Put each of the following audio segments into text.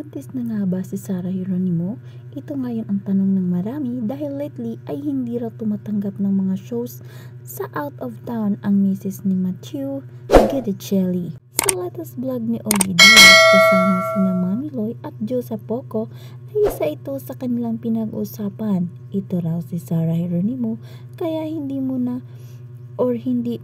Buntis na nga ba si Sarah Geronimo? Ito ngayon ang tanong ng marami dahil lately ay hindi raw tumatanggap ng mga shows sa out of town ang misis ni Matthew Guidicelli. Sa latest vlog ni Ogie Diaz kasama sina Mami Loy at Josa Poco ay isa ito sa kanilang pinag-usapan. Ito raw si Sarah Geronimo kaya hindi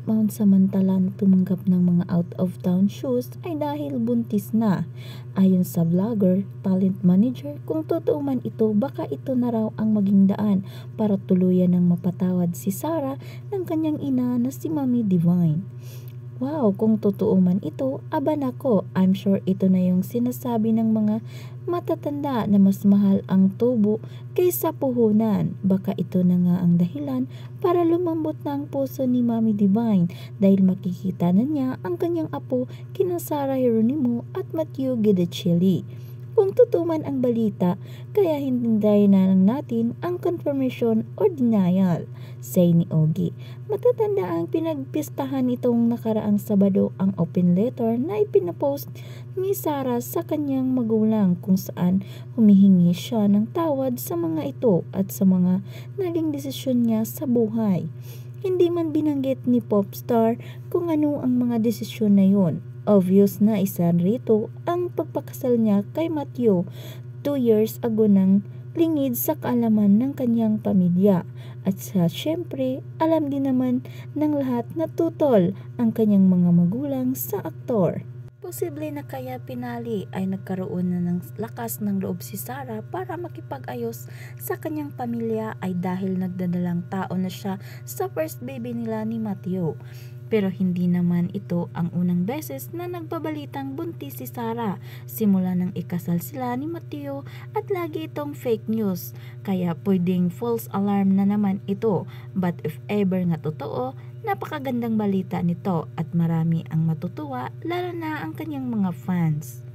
pansamantala na tumanggap ng mga out of town shows ay dahil buntis na. Ayon sa vlogger, talent manager, kung totoo man ito, baka ito na raw ang maging daan para tuluyan ng mapatawad si Sarah ng kanyang ina na si Mami Divine. Wow, kung totoo man ito, aba nako, I'm sure ito na yung sinasabi ng mga matatanda na mas mahal ang tubo kaysa puhunan. Baka ito na nga ang dahilan para lumambot na ang puso ni Mami Divine dahil makikita na niya ang kanyang apo kina Sarah Geronimo at Matthew Guidicelli. Kung totoo man ang balita, kaya hintayin na lang natin ang confirmation or denial, say ni Ogie. Matatanda ang pinagpistahan itong nakaraang Sabado ang open letter na ipinapost ni Sarah sa kanyang magulang kung saan humihingi siya ng tawad sa mga ito at sa mga naging desisyon niya sa buhay. Hindi man binanggit ni Popstar kung ano ang mga desisyon na yon. Obvious na isa rito ang pagpakasal niya kay Matthew 2 years ago ng lingid sa kaalaman ng kanyang pamilya. At syempre, alam din naman ng lahat na tutol ang kanyang mga magulang sa aktor. Posible na kaya pinali ay nagkaroon na ng lakas ng loob si Sarah para makipag-ayos sa kanyang pamilya ay dahil nagdadalang tao na siya sa first baby nila ni Matthew. Pero hindi naman ito ang unang beses na nagbabalitang buntis si Sarah simula nang ikasal sila ni Matthew at lagi itong fake news. Kaya pwedeng false alarm na naman ito. But if ever nga totoo, napakagandang balita nito at marami ang matutuwa lalo na ang kanyang mga fans.